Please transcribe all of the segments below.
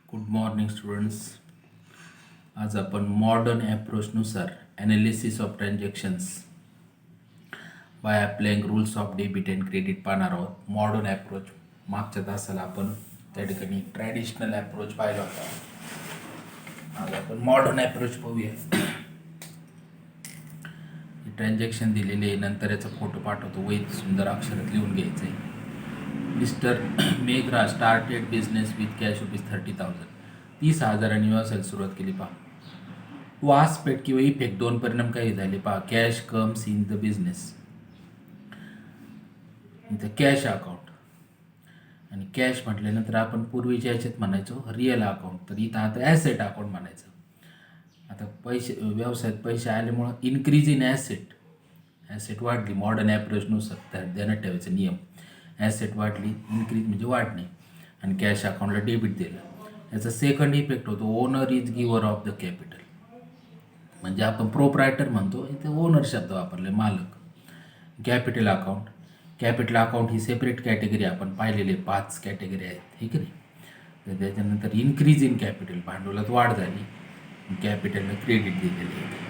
Good morning students. आज आपण modern ॲप्रोचनुसार analysis of transactions by applying rules of debit and credit पाहणार आहोत. मॉडर्न ॲप्रोच मागच्या तासाला आपण त्या ठिकाणी ट्रॅडिशनल ॲप्रोच पाहिला होता. आज आपण मॉडर्न ॲप्रोच पाहूया. ट्रान्झॅक्शन दिलेले आहे, नंतर याचा फोटो पाठवतो, वैध सुंदर अक्षरात लिहून घ्यायचं आहे. Mister Meghra started business with cash ₹30,000. 30,000 व्यवसायाला सुरुवात केली. पहा, वासपेट किंवा इफेक्ट दोन परिणाम काही झाले. पहा, cash comes in the business, इथं कॅश अकाउंट, आणि कॅश म्हटल्यानंतर आपण पूर्वीच्या याच्यात म्हणायचो रिअल अकाउंट, तर इथं आता ॲसेट अकाउंट म्हणायचं. आता पैसे व्यवसायात पैसे आल्यामुळं इन्क्रीज इन ॲसेट वाढली. मॉडर्न ॲप्रोचनुसार ध्यानात ठेवायचा नियम, ॲसेट वाढली, इन्क्रीज म्हणजे वाढणे, आणि कॅश अकाउंटला डेबिट दिलं. याचा सेकंड इफेक्ट होतो ओनर इज गिवर ऑफ द कॅपिटल, म्हणजे आपण प्रोप्रायटर म्हणतो, इथे ओनर शब्द वापरले, मालक. कॅपिटल अकाउंट ही सेपरेट कॅटेगरी आपण पाहिलेले 5 कॅटेगरी आहेत, ठीक आहे. तर त्याच्यानंतर इन्क्रीज इन कॅपिटल, भांडवलात वाढ झाली, कॅपिटलला क्रेडिट दिलेले आहे.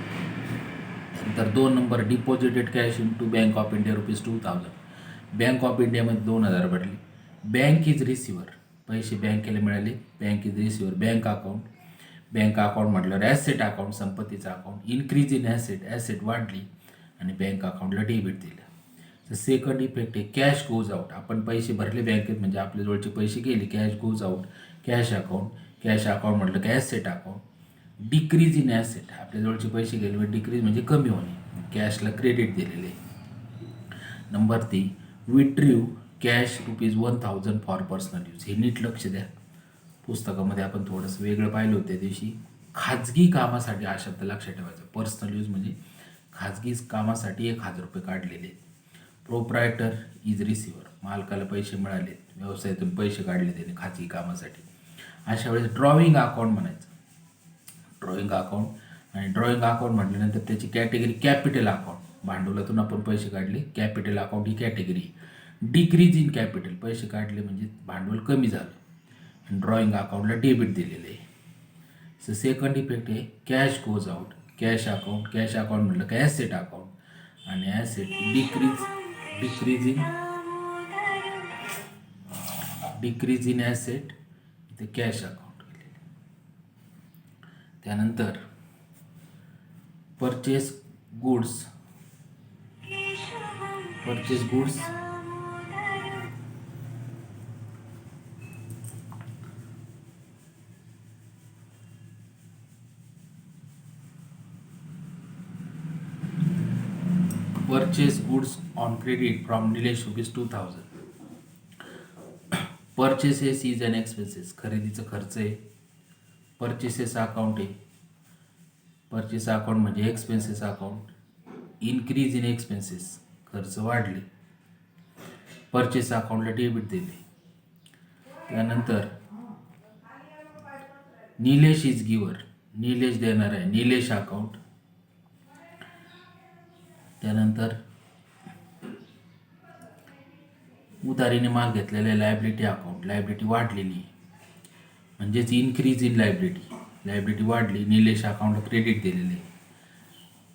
नंतर 2 number deposited cash into Bank of India ₹2,000. Bank of इंडियामध्ये 2,000 भरले. बँक इज रिसिव्हर, पैसे बँकेला मिळाले, bank is receiver. Bank account म्हटल्यावर ॲसेट अकाउंट, संपत्तीचं अकाउंट. इन्क्रीज इन ॲसेट वाढली आणि बँक अकाउंटला डेबिट दिलं. तर सेकंड इफेक्ट आहे कॅश गोज आउट, आपण पैसे भरले बँकेत म्हणजे आपल्याजवळचे पैसे गेले, cash goes out. Cash account म्हटलं की asset account. Decrease in asset, आपल्याजवळचे पैसे गेले, डिक्रीज म्हणजे कमी होणे, कॅशला क्रेडिट दिलेले. Number 3, withdrew cash ₹1,000 for personal use. हे नीट लक्ष द्या, पुस्तकामध्ये आपण थोडंसं वेगळं पाहिलं होतं त्या दिवशी. खाजगी कामासाठी हा शब्द लक्षात ठेवायचा. पर्सनल यूज म्हणजे खाजगी कामासाठी ₹1,000 काढलेले. प्रोप्रायटर इज रिसिव्हर, मालकाला पैसे मिळाले, व्यवसायातून पैसे काढले त्याने खाजगी कामासाठी. अशा वेळेस ड्रॉइंग अकाउंट म्हणायचं. ड्रॉइंग अकाउंट म्हटल्यानंतर त्याची कॅटेगरी कॅपिटल अकाउंट, भांडवलातून आपण पैसे काढले, capital account he category. Decrease in capital, पैसे काढले म्हणजे भांडवल कमी झालं, आणि ड्रॉइंग अकाउंटला डेबिट दिलेले आहे. सो सेकंड इफेक्ट आहे cash goes out. Cash account म्हटलं की ॲसेट अकाउंट, आणि ॲसेट डिक्रीज इन ॲसेट, इथे कॅश अकाउंट. त्यानंतर purchase goods on credit from Nilesh ₹2,000. Purchases is an expenses, खरेदीचं खर्च आहे. परचेसेस अकाउंट आहे, परचेस अकाउंट म्हणजे expenses account. Increase in expenses, खर्च वाढले, परचेस अकाउंटला डेबिट दिले. त्यानंतर निलेश इज गिवर, निलेश देणार आहे, निलेश अकाउंट. त्यानंतर उधारीने माल घेतलेला लायबिलिटी अकाउंट, लायबिलिटी वाढलेली म्हणजेच इन्क्रीज इन लायबिलिटी वाढली, निलेश अकाउंटला क्रेडिट दिलेले.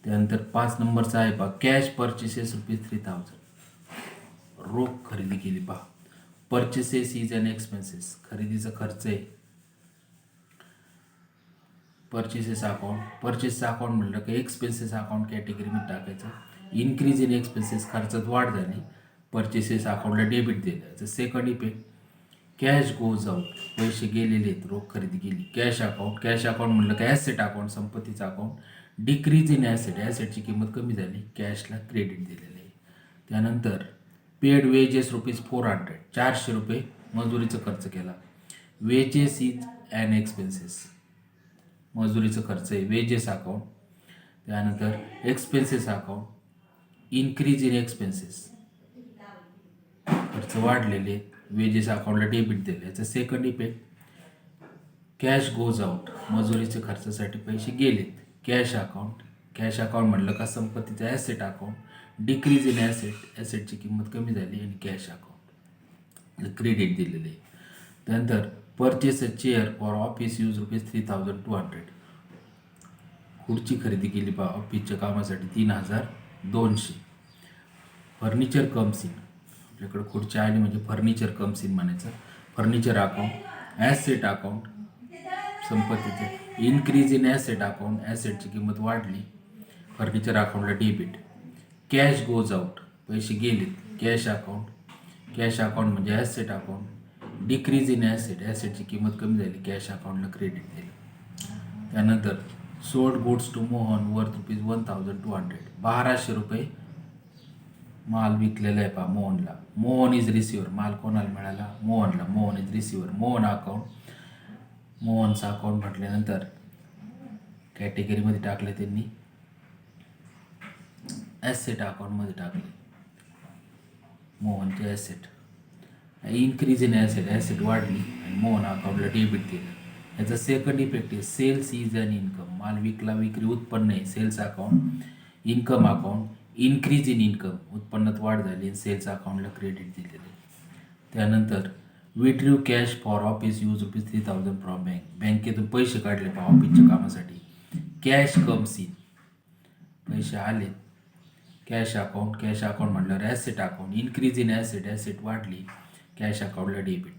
त्यानंतर 5 नंबरचा आहे पहा, कॅश परचेसेस ₹3,000, रोख खरेदी केली. पहा, परचेसेस इज अन एक्सपेन्सेस, खरेदीचा खर्च आहे. परचेसेस अकाउंट म्हटलं की एक्सपेन्सेस अकाउंट कॅटेगरीमध्ये टाकायचं. इन्क्रीज इन एक्सपेन्सेस, खर्चात वाढ झाली, परचेसेस अकाउंटला डेबिट दिलं. याचं second effect cash goes out, पैसे गेलेले आहेत, रोख खरेदी केली. कॅश अकाउंट म्हटलं की ॲसेट अकाउंट, संपत्तीचं अकाउंट. डिक्रीज इन ॲसेटची किंमत कमी झाली, कॅशला क्रेडिट दिलेलं आहे. त्यानंतर पेड वेजेस ₹400, ₹400 मजुरीचा खर्च केला. वेजेस इज ॲन एक्सपेन्सेस, मजुरीचं खर्च आहे, वेजेस अकाउंट. त्यानंतर expenses account, increase in expenses, खर्च वाढलेले, वेजेस अकाउंटला डेबिट दिले. याचा second effect cash goes out, मजुरीच्या खर्चासाठी पैसे गेलेत. कॅश अकाउंट म्हटलं का संपत्तीचं ॲसेट अकाउंट. डिक्रीज इन ॲसेटची किंमत कमी झाली, आणि कॅश अकाउंट क्रेडिट दिलेले. त्यानंतर purchase a chair for office use ₹3200. खुर्ची खरेदी केली ऑफिसच्या कामासाठी 3200. फर्निचर कम्स इन, आपल्याकडे खुर्ची आली म्हणजे फर्निचर कम्स इन म्हणायचं. फर्निचर अकाउंट, ॲसेट अकाउंट, संपत्तीचे इन्क्रीज इन ॲसेट अकाउंट, ॲसेटची किंमत वाढली, फर्निचर अकाउंटला डेबिट. कॅश गोज आउट, पैसे गेलेत, कॅश अकाउंट. कॅश अकाउंट म्हणजे asset account. Decrease in asset, ॲसेटची किंमत कमी झाली, कॅश अकाउंटला क्रेडिट दिलं. त्यानंतर sold goods to Mohan worth ₹1200. ₹1200 माल विकलेला आहे पहा मोहनला. मोहन इज रिसिव्हर, माल कोणाला मिळाला? मोहनला. Mohan is receiver. Mohan account, मोहनचं अकाउंट म्हटल्यानंतर कॅटेगरीमध्ये टाकले त्यांनी, ॲसेट अकाउंटमध्ये टाकले मोहनचे asset. Increase in asset, asset वाढली आणि मोहन अकाउंटला डेबिट केलं. याचा सेकंड इफेक्ट आहे सेल्स इज अन इन्कम, माल विकला, विक्री उत्पन्न आहे, sales account. Income account, increase in income, उत्पन्नात वाढ झाली आणि सेल्स अकाउंटला क्रेडिट दिलेलं आहे. त्यानंतर विड्रीव cash for office use ₹3000 from bank, बँकेतून पैसे काढले पहा ऑफिसच्या कामासाठी. कॅश कम्स इन, पैसे आले, कॅश अकाउंट. कॅश अकाउंट म्हटल्यावर asset account. Increase in asset, asset वाढली, कॅश अकाउंटला डेबिट.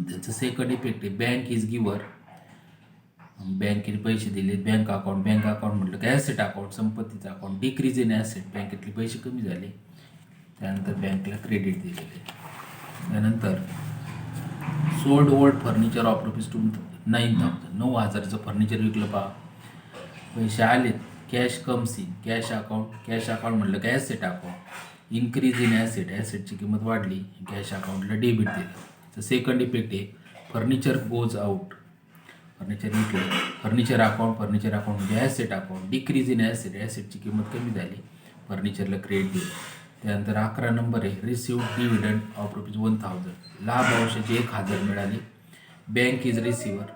त्याचं सेकंड इफेक्ट आहे बँक इज गिवर, बँकेने पैसे दिले. बँक अकाउंट, बँक अकाउंट म्हटलं की ॲसेट अकाउंट, संपत्तीचं अकाउंट. डिक्रीज इन ॲसेट, बँकेतले पैसे कमी झाले, त्यानंतर बँकेला क्रेडिट दिलेले. त्यानंतर सोल्ड ओल्ड फर्निचर ऑफ ₹9,000, 9,000चं फर्निचर विकलं पहा, पैसे आलेत, cash comes in, cash account. Cash account म्हटलं की asset account. Increase in asset, ॲसेटची किंमत वाढली, कॅश अकाउंटला डेबिट दिलं. तर सेकंड इफेक्ट आहे फर्निचर गोज आउट, फर्निचर विकलं. फर्निचर अकाउंट, फर्निचर अकाउंट म्हणजे asset account. Decrease in asset, ॲसेटची किंमत कमी झाली, फर्निचरला क्रेडिट दिलं. त्यानंतर 11 नंबर आहे रिसिव्ड डिव्हिडंड ऑफ ₹1000, लाभ अंशाचे 1000 मिळाले. Bank is receiver,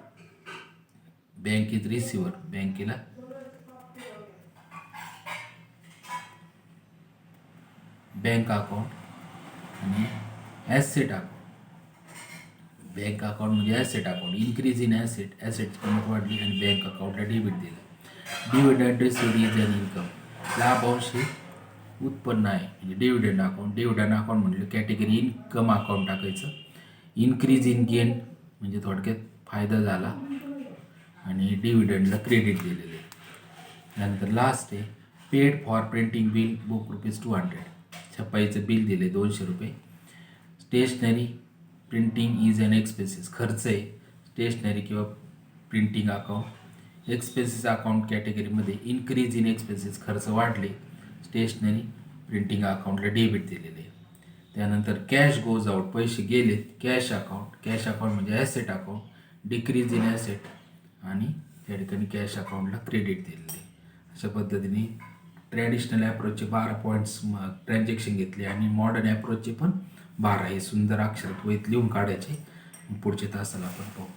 bank is receiver, बँकेला बँक अकाउंट आणि ॲसेट अकाउंट. बँक अकाउंट म्हणजे asset account. Increase in asset, ॲसेटची किंमत वाढली आणि बँक अकाउंटला डेबिट दिलं. Dividend received is an income, लाभांश हे उत्पन्न आहे म्हणजे डिव्हिडंड अकाउंट. डिव्हिडंड अकाउंट म्हटलं कॅटेगरी इन्कम अकाउंट टाकायचं. इन्क्रीज इन गेन म्हणजे थोडक्यात फायदा झाला आणि डिव्हिडंडला क्रेडिट दिलेलं आहे. त्यानंतर लास्ट आहे paid for printing bill book ₹200, छपाईचं बिल दिले ₹200. Stationery printing is an expenses, खर्च आहे स्टेशनरी किंवा प्रिंटिंग अकाउंट. एक्सपेन्सेस अकाउंट कॅटेगरीमध्ये इन्क्रीज इन एक्सपेन्सेस, खर्च वाढले, स्टेशनरी प्रिंटिंग अकाउंटला डेबिट दिलेले आहे. त्यानंतर कॅश गोज आउट, पैसे गेलेत, कॅश अकाउंट. कॅश अकाउंट म्हणजे asset account. Decrease in asset आणि त्या ठिकाणी कॅश अकाउंटला क्रेडिट दिलेले आहे. अशा पद्धतीने ट्रॅडिशनल ॲप्रोचचे 12 पॉईंट्स ट्रान्झॅक्शन घेतले आणि मॉडर्न ॲप्रोचचे पण 12. हे सुंदर अक्षरात वहीत लिहून काढायचे. पुढच्या तासाला आपण पाहू.